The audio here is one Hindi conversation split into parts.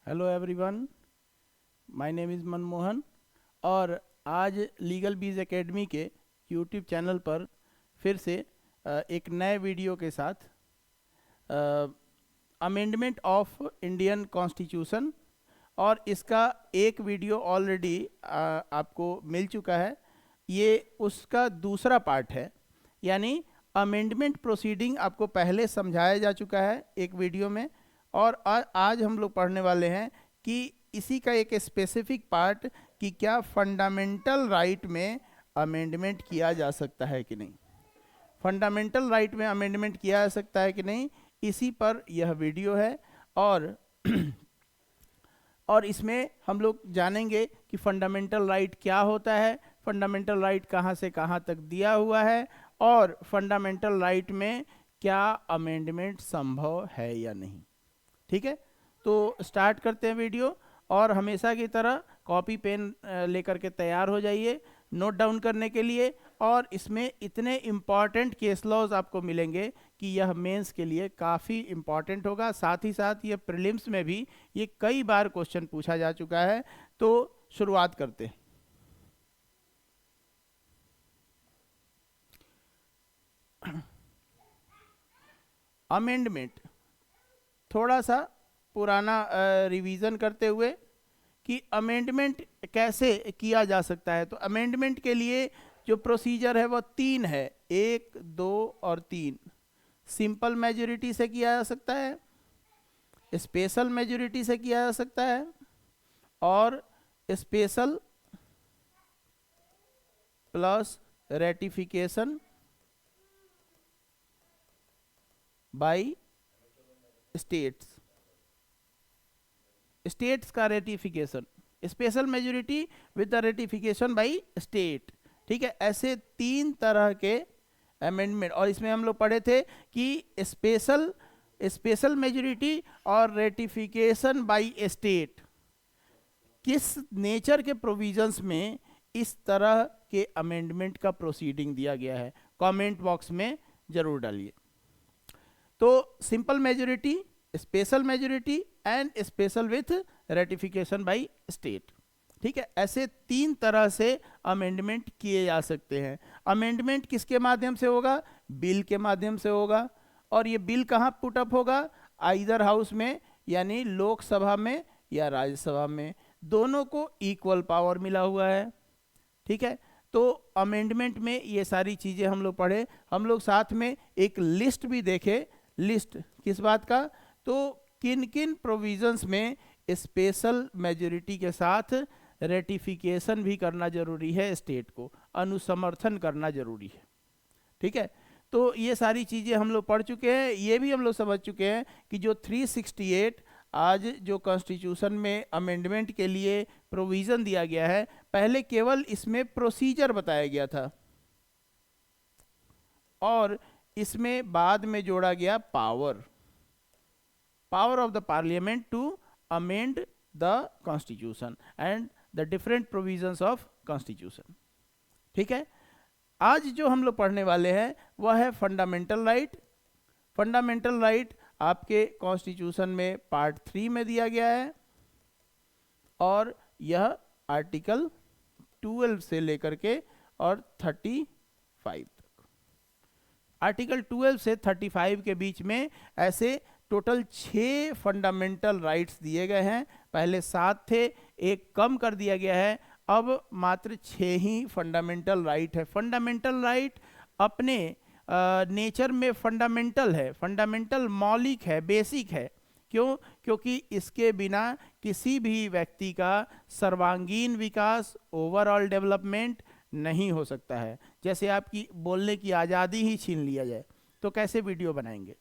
Hello everyone, my name is Manmohan. और आज लीगल बीज एकेडमी के यूट्यूब चैनल पर फिर से एक नए वीडियो के साथ अमेंडमेंट ऑफ इंडियन कॉन्स्टिट्यूशन, और इसका एक वीडियो ऑलरेडी आपको मिल चुका है। ये उसका दूसरा पार्ट है, यानी अमेंडमेंट प्रोसीडिंग आपको पहले समझाया जा चुका है एक वीडियो में। और आज हम लोग पढ़ने वाले हैं कि इसी का एक स्पेसिफिक पार्ट कि क्या फंडामेंटल राइट में अमेंडमेंट किया जा सकता है कि नहीं, फंडामेंटल राइट में अमेंडमेंट किया जा सकता है कि नहीं, इसी पर यह वीडियो है। और और इसमें हम लोग जानेंगे कि फंडामेंटल राइट क्या होता है, फंडामेंटल राइट कहाँ से कहाँ तक दिया हुआ है, और फंडामेंटल राइट में क्या अमेंडमेंट संभव है या नहीं। ठीक है, तो स्टार्ट करते हैं वीडियो। और हमेशा की तरह कॉपी पेन लेकर के तैयार हो जाइए नोट डाउन करने के लिए। और इसमें इतने इम्पॉर्टेंट केस लॉज आपको मिलेंगे कि यह मेंस के लिए काफ़ी इम्पॉर्टेंट होगा। साथ ही साथ ये प्रीलिम्स में भी ये कई बार क्वेश्चन पूछा जा चुका है। तो शुरुआत करते हैं। अमेंडमेंट थोड़ा सा पुराना रिवीजन करते हुए कि अमेंडमेंट कैसे किया जा सकता है। तो अमेंडमेंट के लिए जो प्रोसीजर है वो तीन है, 1, 2 और 3। सिंपल मेजोरिटी से किया जा सकता है, स्पेशल मेजोरिटी से किया जा सकता है, और special plus ratification by states. States का ratification, special majority with the ratification by state. ठीक है, ऐसे तीन तरह के अमेंडमेंट। और इसमें हम लोग पढ़े थे कि स्पेशल मेजोरिटी और रेटिफिकेशन बाय स्टेट किस नेचर के प्रोविजंस में इस तरह के अमेंडमेंट का प्रोसीडिंग दिया गया है, कमेंट बॉक्स में जरूर डालिए। तो simple majority, special majority and special with ratification by state. ठीक है, ऐसे तीन तरह से अमेंडमेंट किए जा सकते हैं। अमेंडमेंट किसके माध्यम से होगा? बिल के माध्यम से होगा। और ये बिल कहाँ पुट अप होगा? आइदर हाउस में, यानी लोकसभा में या राज्यसभा में, दोनों को इक्वल पावर मिला हुआ है। ठीक है, तो अमेंडमेंट में ये सारी चीज़ें हम लोग पढ़े। हम लोग साथ में एक लिस्ट भी देखे। लिस्ट किस बात का? तो किन किन प्रोविजंस में स्पेशल मेजोरिटी के साथ रेटिफिकेशन भी करना जरूरी है, स्टेट को अनुसमर्थन करना जरूरी है। ठीक है, तो ये सारी चीज़ें हम लोग पढ़ चुके हैं। ये भी हम लोग समझ चुके हैं कि जो 368 आज जो कॉन्स्टिट्यूशन में अमेंडमेंट के लिए प्रोविज़न दिया गया है, पहले केवल इसमें प्रोसीजर बताया गया था, और इसमें बाद में जोड़ा गया power of the parliament to amend the constitution and the different provisions of constitution. ठीक है, आज जो हम लोग पढ़ने वाले हैं वह है फंडामेंटल राइट। फंडामेंटल राइट आपके कॉन्स्टिट्यूशन में पार्ट 3 में दिया गया है, और यह आर्टिकल 12 से लेकर के और 35 तक। आर्टिकल 12 से 35 के बीच में ऐसे टोटल 6 फंडामेंटल राइट्स दिए गए हैं। पहले 7 थे, एक कम कर दिया गया है, अब मात्र 6 ही फंडामेंटल राइट है। फंडामेंटल राइट अपने नेचर में फंडामेंटल है, फंडामेंटल मौलिक है, बेसिक है। क्यों? क्योंकि इसके बिना किसी भी व्यक्ति का सर्वांगीण विकास, ओवरऑल डेवलपमेंट नहीं हो सकता है। जैसे आपकी बोलने की आज़ादी ही छीन लिया जाए तो कैसे वीडियो बनाएंगे?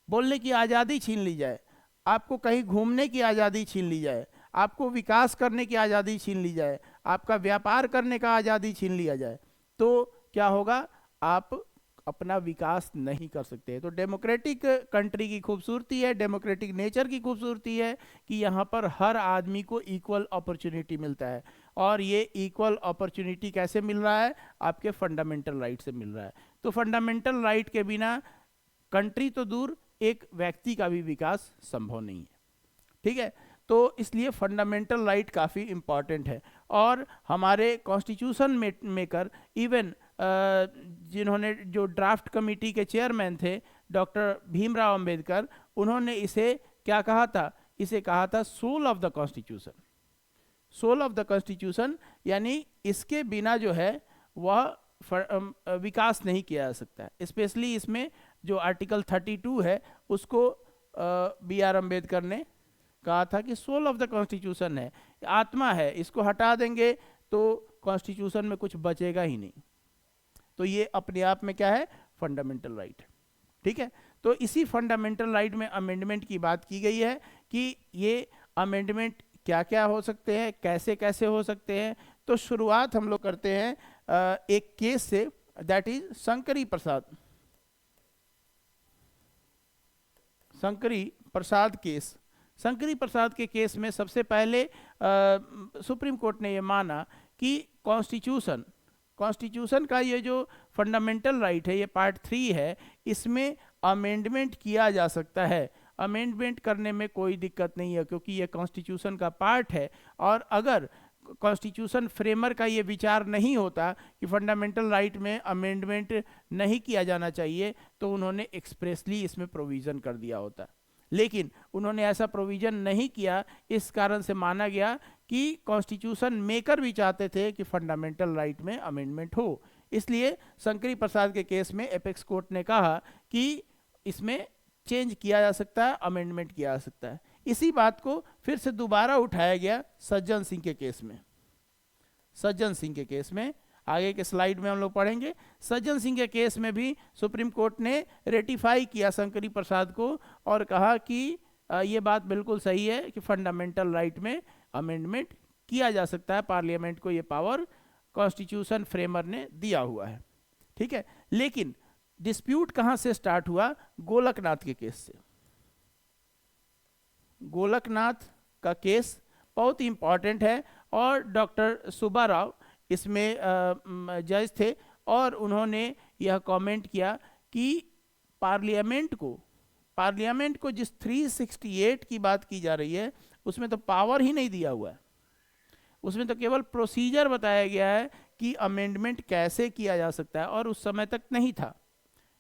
बोलने की आज़ादी छीन ली जाए, आपको कहीं घूमने की आज़ादी छीन ली जाए, आपको विकास करने की आज़ादी छीन ली जाए, आपका व्यापार करने का आज़ादी छीन लिया जाए, तो क्या होगा? आप अपना विकास नहीं कर सकते। तो डेमोक्रेटिक कंट्री की खूबसूरती है, डेमोक्रेटिक नेचर की खूबसूरती है कि यहाँ पर हर आदमी को इक्वल अपॉर्चुनिटी मिलता है। और ये इक्वल अपॉर्चुनिटी कैसे मिल रहा है? आपके फंडामेंटल राइट से मिल रहा है। तो फंडामेंटल राइट के बिना कंट्री तो दूर, एक व्यक्ति का भी विकास संभव नहीं है। ठीक है, तो इसलिए फंडामेंटल राइट काफ़ी इम्पॉर्टेंट है। और हमारे कॉन्स्टिट्यूशन मेकर इवन जिन्होंने जो ड्राफ्ट कमेटी के चेयरमैन थे डॉक्टर भीमराव अंबेडकर, उन्होंने इसे क्या कहा था, इसे कहा था soul of the constitution. Soul of the constitution यानी इसके बिना जो है वह विकास नहीं किया जा सकता है। स्पेशली इसमें जो आर्टिकल 32 है उसको बी आर अम्बेडकर ने कहा था कि सोल ऑफ द कॉन्स्टिट्यूशन है, आत्मा है, इसको हटा देंगे तो कॉन्स्टिट्यूशन में कुछ बचेगा ही नहीं। तो ये अपने आप में क्या है, फंडामेंटल राइट है। ठीक है, तो इसी फंडामेंटल राइट में अमेंडमेंट की बात की गई है कि ये अमेंडमेंट क्या क्या हो सकते हैं, कैसे कैसे हो सकते हैं। तो शुरुआत हम लोग करते हैं एक केस से, that is Shankari Prasad case. Shankari Prasad के केस में सबसे पहले सुप्रीम कोर्ट ने ये माना कि कॉन्स्टिट्यूशन का ये जो फंडामेंटल राइट है, ये पार्ट 3 है, इसमें अमेंडमेंट किया जा सकता है। अमेंडमेंट करने में कोई दिक्कत नहीं है क्योंकि ये कॉन्स्टिट्यूशन का पार्ट है। और अगर कॉन्स्टिट्यूशन फ्रेमर का ये विचार नहीं होता कि फंडामेंटल राइट में अमेंडमेंट नहीं किया जाना चाहिए, तो उन्होंने एक्सप्रेसली इसमें प्रोविज़न कर दिया होता। लेकिन उन्होंने ऐसा प्रोविज़न नहीं किया, इस कारण से माना गया कि कॉन्स्टिट्यूशन मेकर भी चाहते थे कि फंडामेंटल राइट में अमेंडमेंट हो। इसलिए शंकरी प्रसाद के केस में एपेक्स कोर्ट ने कहा कि इसमें चेंज किया जा सकता है, अमेंडमेंट किया जा सकता है। इसी बात को फिर से दोबारा उठाया गया सज्जन सिंह के केस में। सज्जन सिंह के केस में आगे के स्लाइड में हम लोग पढ़ेंगे। सज्जन सिंह के केस में भी सुप्रीम कोर्ट ने रेटिफाई किया शंकरी प्रसाद को और कहा कि ये बात बिल्कुल सही है कि फंडामेंटल राइट में अमेंडमेंट किया जा सकता है, पार्लियामेंट को ये पावर कॉन्स्टिट्यूशन फ्रेमर ने दिया हुआ है। ठीक है, लेकिन डिस्प्यूट कहाँ से स्टार्ट हुआ, गोलकनाथ के केस से। गोलकनाथ का केस बहुत ही इंपॉर्टेंट है और डॉक्टर सुब्बा राव इसमें जज थे और उन्होंने यह कमेंट किया कि पार्लियामेंट को जिस 368 की बात की जा रही है उसमें तो पावर ही नहीं दिया हुआ है, उसमें तो केवल प्रोसीजर बताया गया है कि अमेंडमेंट कैसे किया जा सकता है और उस समय तक नहीं था।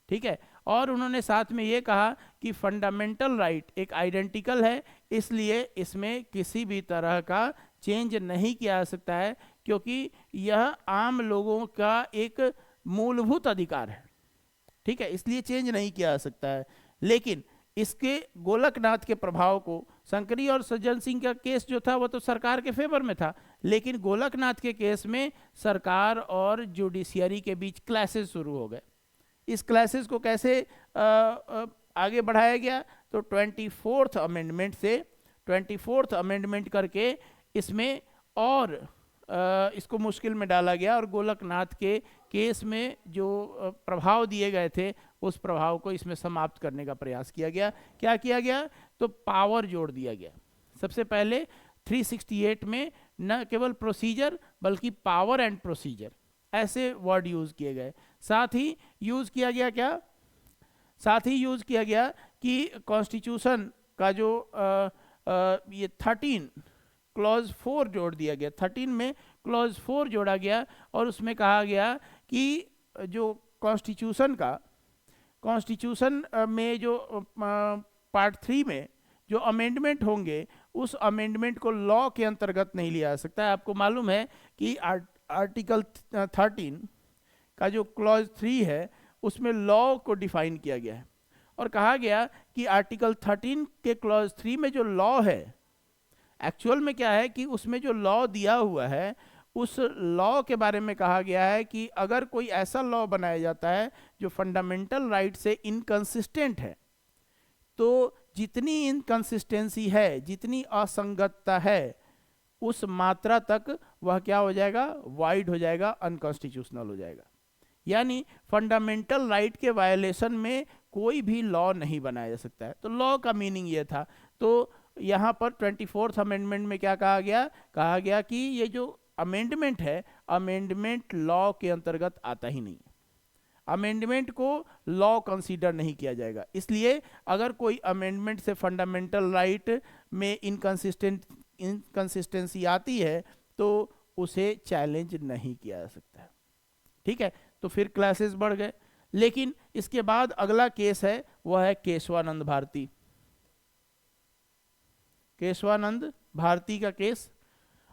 ठीक है, और उन्होंने साथ में ये कहा कि फंडामेंटल राइट एक आइडेंटिकल है, इसलिए इसमें किसी भी तरह का चेंज नहीं किया जा सकता है क्योंकि यह आम लोगों का एक मूलभूत अधिकार है। ठीक है, इसलिए चेंज नहीं किया जा सकता है। लेकिन इसके गोलकनाथ के प्रभाव को, शंकरी और सज्जन सिंह का केस जो था वो तो सरकार के फेवर में था, लेकिन गोलकनाथ के केस में सरकार और जुडिशियरी के बीच क्लैशेस शुरू हो गए। इस क्लैशेस को कैसे आगे बढ़ाया गया, तो 24th अमेंडमेंट से 24th अमेंडमेंट करके इसमें और इसको मुश्किल में डाला गया और गोलकनाथ के केस में जो प्रभाव दिए गए थे उस प्रभाव को इसमें समाप्त करने का प्रयास किया गया। क्या किया गया, तो पावर जोड़ दिया गया। सबसे पहले 368 में न केवल प्रोसीजर बल्कि पावर एंड प्रोसीजर ऐसे वर्ड यूज किए गए। साथ ही यूज किया गया कि कॉन्स्टिट्यूशन का जो ये 13 क्लॉज 4 जोड़ दिया गया। 13 में क्लॉज 4 जोड़ा गया और उसमें कहा गया कि जो कॉन्स्टिट्यूशन में जो पार्ट 3 में जो अमेंडमेंट होंगे उस अमेंडमेंट को लॉ के अंतर्गत नहीं लिया जा सकता है। आपको मालूम है कि आर्टिकल 13 का जो क्लॉज 3 है उसमें लॉ को डिफाइन किया गया है और कहा गया कि आर्टिकल 13 के क्लॉज 3 में जो लॉ है, एक्चुअल में क्या है कि उसमें जो लॉ दिया हुआ है उस लॉ के बारे में कहा गया है कि अगर कोई ऐसा लॉ बनाया जाता है जो फंडामेंटल राइट से इनकंसिस्टेंट है, तो जितनी इनकंसिस्टेंसी है, जितनी असंगतता है, उस मात्रा तक वह क्या हो जाएगा, वाइड हो जाएगा, अनकॉन्स्टिट्यूशनल हो जाएगा। यानी फंडामेंटल राइट के वायलेशन में कोई भी लॉ नहीं बनाया जा सकता है। तो लॉ का मीनिंग ये था। तो यहाँ पर 24th अमेंडमेंट में क्या कहा गया कि ये जो अमेंडमेंट है, अमेंडमेंट लॉ के अंतर्गत आता ही नहीं। अमेंडमेंट को लॉ कंसीडर नहीं किया जाएगा। इसलिए अगर कोई अमेंडमेंट से फंडामेंटल राइट में इनकंसिस्टेंसी आती है तो उसे चैलेंज नहीं किया जा सकता है। ठीक है, तो फिर क्लासेस बढ़ गए। लेकिन इसके बाद अगला केस है, वह है केशवानंद भारती। केशवानंद भारती का केस,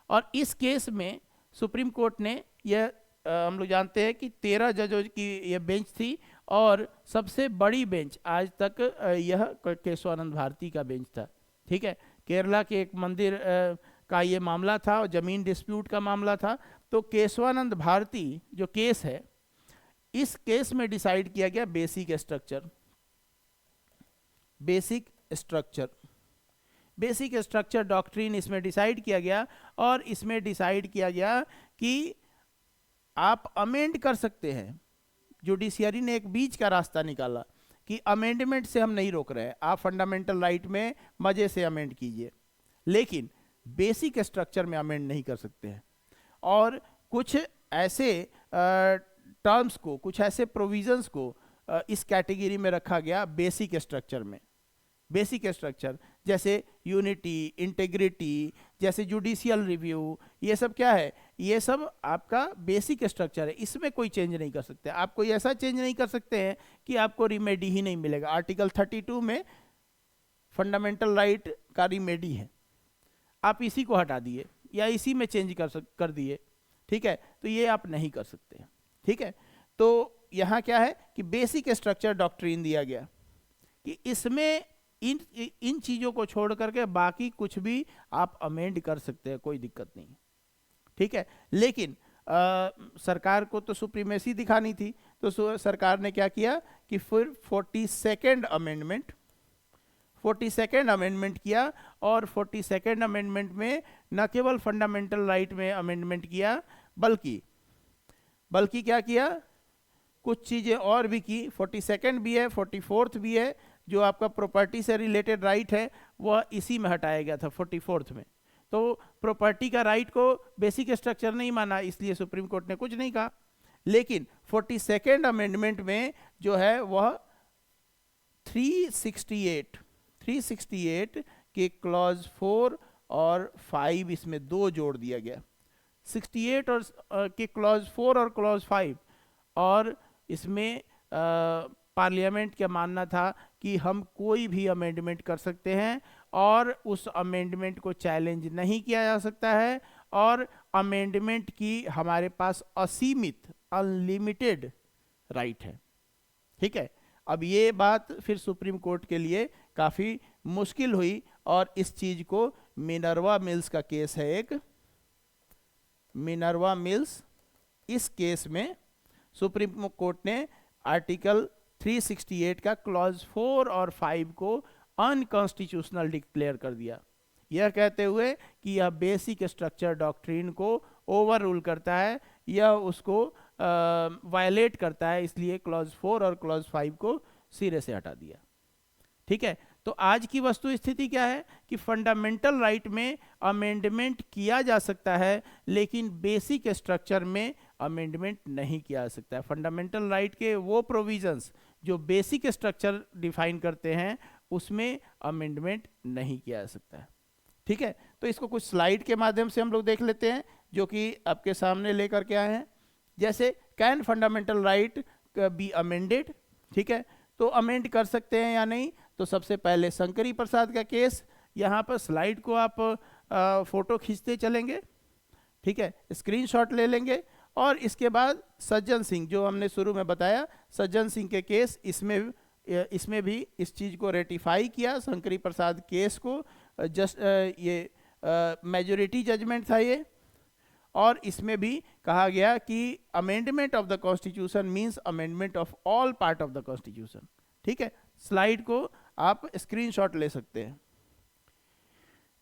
और इस केस में सुप्रीम कोर्ट ने यह हम लोग जानते हैं कि 13 जजों की यह बेंच थी, और सबसे बड़ी बेंच आज तक यह केशवानंद भारती का बेंच था। ठीक है, केरला के एक मंदिर का ये मामला था और जमीन डिस्प्यूट का मामला था। तो केशवानंद भारती जो केस है, इस केस में डिसाइड किया गया basic structure. Basic structure doctrine इसमें डिसाइड किया गया, और इसमें डिसाइड किया गया कि आप अमेंड कर सकते हैं। जुडिशियरी ने एक बीच का रास्ता निकाला कि अमेंडमेंट से हम नहीं रोक रहे हैं, आप फंडामेंटल राइट में मजे से अमेंड कीजिए, लेकिन बेसिक स्ट्रक्चर में अमेंड नहीं कर सकते हैं। और कुछ ऐसे टर्म्स को, कुछ ऐसे प्रोविजंस को इस कैटेगरी में रखा गया बेसिक स्ट्रक्चर में। बेसिक स्ट्रक्चर जैसे यूनिटी, इंटेग्रिटी, जैसे जुडिशियल रिव्यू, ये सब क्या है? ये सब आपका बेसिक स्ट्रक्चर है, इसमें कोई चेंज नहीं कर सकते। आप कोई ऐसा चेंज नहीं कर सकते हैं कि आपको रिमेडी ही नहीं मिलेगा। आर्टिकल 32 में फंडामेंटल राइट का रिमेडी है, आप इसी को हटा दिए या इसी में चेंज कर दिए। ठीक है, तो ये आप नहीं कर सकते। ठीक है, तो यहाँ क्या है कि बेसिक स्ट्रक्चर डॉक्ट्रिन दिया गया कि इसमें इन चीज़ों को छोड़ करके बाकी कुछ भी आप अमेंड कर सकते हैं, कोई दिक्कत नहीं। ठीक है, लेकिन सरकार को तो सुप्रीमेसी दिखानी थी, तो सरकार ने क्या किया कि फिर 42nd अमेंडमेंट किया, और 42nd अमेंडमेंट में न केवल फंडामेंटल राइट में अमेंडमेंट किया, बल्कि क्या किया, कुछ चीज़ें और भी की। 42nd भी है, 44th भी है। जो आपका प्रॉपर्टी से रिलेटेड राइट है वह इसी में हटाया गया था 44th में। तो प्रॉपर्टी का राइट को बेसिक स्ट्रक्चर नहीं माना, इसलिए सुप्रीम कोर्ट ने कुछ नहीं कहा। लेकिन 42nd अमेंडमेंट में जो है वह 368 के क्लॉज 4 और 5, इसमें 2 जोड़ दिया गया। 68 और के क्लॉज 4 और क्लॉज 5, और इसमें पार्लियामेंट का मानना था कि हम कोई भी अमेंडमेंट कर सकते हैं और उस अमेंडमेंट को चैलेंज नहीं किया जा सकता है, और अमेंडमेंट की हमारे पास असीमित, अनलिमिटेड राइट है। ठीक है, अब ये बात फिर सुप्रीम कोर्ट के लिए काफ़ी मुश्किल हुई, और इस चीज़ को मिनर्वा मिल्स का केस है, एक मिनर्वा मिल्स। इस केस में सुप्रीम कोर्ट ने आर्टिकल 368 का क्लॉज 4 और 5 को अनकॉन्स्टिट्यूशनल डिक्लेयर कर दिया, यह कहते हुए कि यह बेसिक स्ट्रक्चर डॉक्ट्रिन को ओवर रूल करता है, यह उसको वायलेट करता है, इसलिए क्लॉज 4 और क्लॉज 5 को सिरे से हटा दिया। ठीक है, तो आज की वस्तु स्थिति क्या है कि फंडामेंटल राइट में अमेंडमेंट किया जा सकता है, लेकिन बेसिक स्ट्रक्चर में अमेंडमेंट नहीं किया जा सकता है। फंडामेंटल राइट के वो प्रोविजंस जो बेसिक स्ट्रक्चर डिफाइन करते हैं, उसमें अमेंडमेंट नहीं किया जा सकता है। ठीक है, तो इसको कुछ स्लाइड के माध्यम से हम लोग देख लेते हैं, जो कि आपके सामने लेकर के आए हैं। जैसे can fundamental right be amended? ठीक है, तो अमेंड कर सकते हैं या नहीं? तो सबसे पहले शंकरी प्रसाद का केस, यहाँ पर स्लाइड को आप फोटो खींचते चलेंगे। ठीक है, स्क्रीनशॉट ले लेंगे, और इसके बाद सज्जन सिंह, जो हमने शुरू में बताया, सज्जन सिंह के केस, इसमें भी इस चीज़ को रेटिफाई किया, शंकरी प्रसाद केस को। ये मेजॉरिटी जजमेंट था ये, और इसमें भी कहा गया कि amendment of the constitution means amendment of all part of the constitution. ठीक है, स्लाइड को आप स्क्रीनशॉट ले सकते हैं।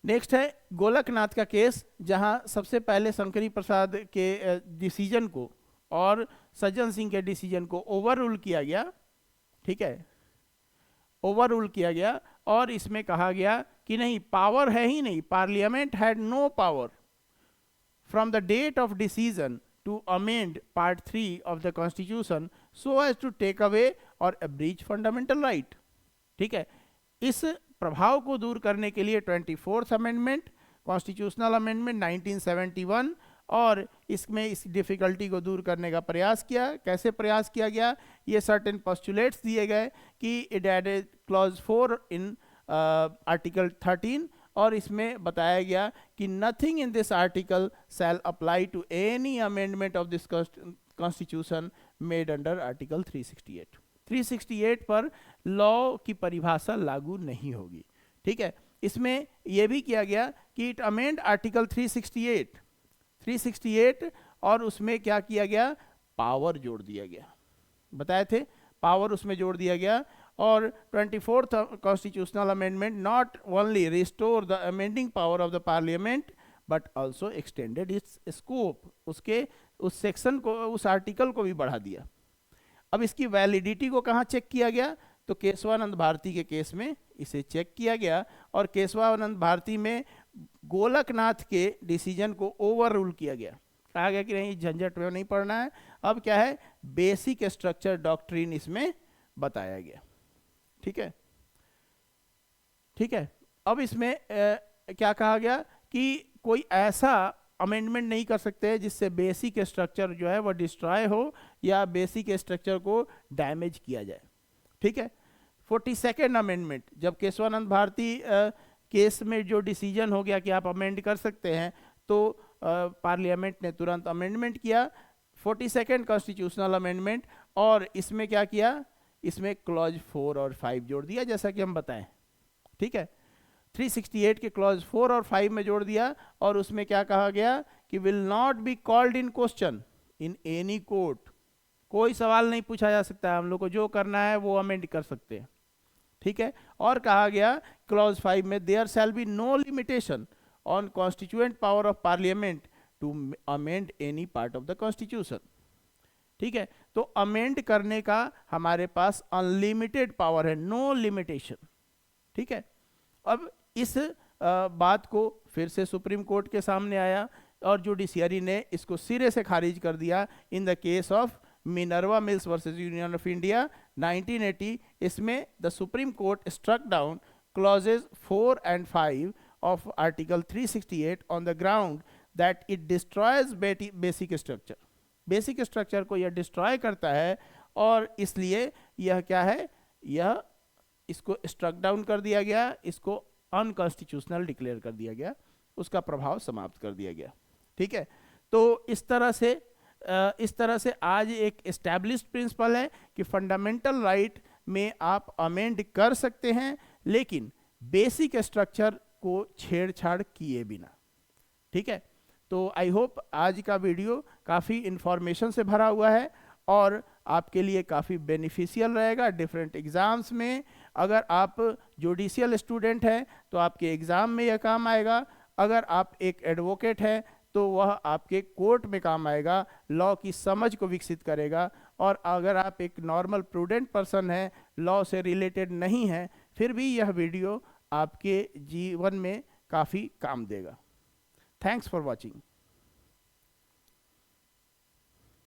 नेक्स्ट है गोलकनाथ का केस, जहां सबसे पहले शंकरी प्रसाद के डिसीजन को और सज्जन सिंह के डिसीजन को ओवर रूल किया गया। ठीक है, ओवर रूल किया गया, और इसमें कहा गया कि नहीं, पावर है ही नहीं, parliament had no power from the date of decision to amend part 3 of the constitution so as to take away और ब्रीच फंडामेंटल राइट। ठीक है, इस प्रभाव को दूर करने के लिए 24th अमेंडमेंट, कॉन्स्टिट्यूशनल अमेंडमेंट 1971, और इसमें इस डिफ़िकल्टी को दूर करने का प्रयास किया। कैसे प्रयास किया गया? ये सर्टेन पोस्टुलेट्स दिए गए कि it added clause 4 in article 13, और इसमें बताया गया कि nothing in this article shall apply to any amendment of this constitution made under article 368। 368 पर लॉ की परिभाषा लागू नहीं होगी। ठीक है, इसमें यह भी किया गया कि इट अमेंड आर्टिकल 368 और उसमें क्या किया गया? पावर जोड़ दिया गया। बताए थे, पावर उसमें जोड़ दिया गया। और 24th constitutional amendment not only restore the amending power of the parliament but also extended it's scope, उसके उस सेक्शन को, उस आर्टिकल को भी बढ़ा दिया। अब इसकी वैलिडिटी को कहाँ चेक किया गया? तो केशवानंद भारती के केस में इसे चेक किया गया, और केशवानंद भारती में गोलकनाथ के डिसीजन को ओवर रूल किया गया। कहा गया कि नहीं, झंझट में नहीं पड़ना है। अब क्या है? बेसिक स्ट्रक्चर डॉक्ट्रिन इसमें बताया गया। ठीक है, ठीक है। अब इसमें क्या कहा गया कि कोई ऐसा अमेंडमेंट नहीं कर सकते जिससे बेसिक स्ट्रक्चर जो है वो डिस्ट्रॉय हो या बेसिक स्ट्रक्चर को डैमेज किया जाए। ठीक है, 42nd अमेंडमेंट, जब केशवानंद भारती केस में जो डिसीजन हो गया कि आप अमेंड कर सकते हैं, तो पार्लियामेंट ने तुरंत अमेंडमेंट किया, 42nd कॉन्स्टिट्यूशनल अमेंडमेंट, और इसमें क्या किया? इसमें क्लॉज 4 और 5 जोड़ दिया, जैसा कि हम बताएं। ठीक है, 368 के क्लॉज 4 और 5 में जोड़ दिया, और उसमें क्या कहा गया कि will not be called in question in any court. कोई सवाल नहीं पूछा जा सकता है, हम लोग को जो करना है वो अमेंड कर सकते हैं। ठीक है, और कहा गया क्लॉज 5 में there shall be no limitation on constituent power of parliament to amend any part of the constitution. ठीक है, तो अमेंड करने का हमारे पास अनलिमिटेड पावर है, नो लिमिटेशन। ठीक है, अब इस बात को फिर से सुप्रीम कोर्ट के सामने आया, और जुडिशियरी ने इसको सिरे से खारिज कर दिया in the case of Minerva Mills versus Union of India 1980। इसमें the supreme court struck down clauses 4 and 5 of article 368 on the ground that it destroys basic structure. Basic structure को यह डिस्ट्रॉय करता है, और इसलिए यह क्या है? यह इसको स्ट्रक डाउन कर दिया गया, इसको अनकॉन्स्टिट्यूशनल डिक्लेयर कर दिया गया, उसका प्रभाव समाप्त कर दिया गया। ठीक है, तो इस तरह से आज एक एस्टैब्लिश्ड प्रिंसिपल है कि फंडामेंटल राइट में आप अमेंड कर सकते हैं, लेकिन बेसिक स्ट्रक्चर को छेड़छाड़ किए बिना। ठीक है, तो आई होप आज का वीडियो काफ़ी इंफॉर्मेशन से भरा हुआ है और आपके लिए काफ़ी बेनिफिशियल रहेगा डिफरेंट एग्ज़ाम्स में। अगर आप जुडिशियल स्टूडेंट हैं तो आपके एग्ज़ाम में यह काम आएगा, अगर आप एक एडवोकेट हैं तो वह आपके कोर्ट में काम आएगा, लॉ की समझ को विकसित करेगा, और अगर आप एक नॉर्मल प्रूडेंट पर्सन हैं, लॉ से रिलेटेड नहीं है, फिर भी यह वीडियो आपके जीवन में काफ़ी काम देगा। Thanks for watching.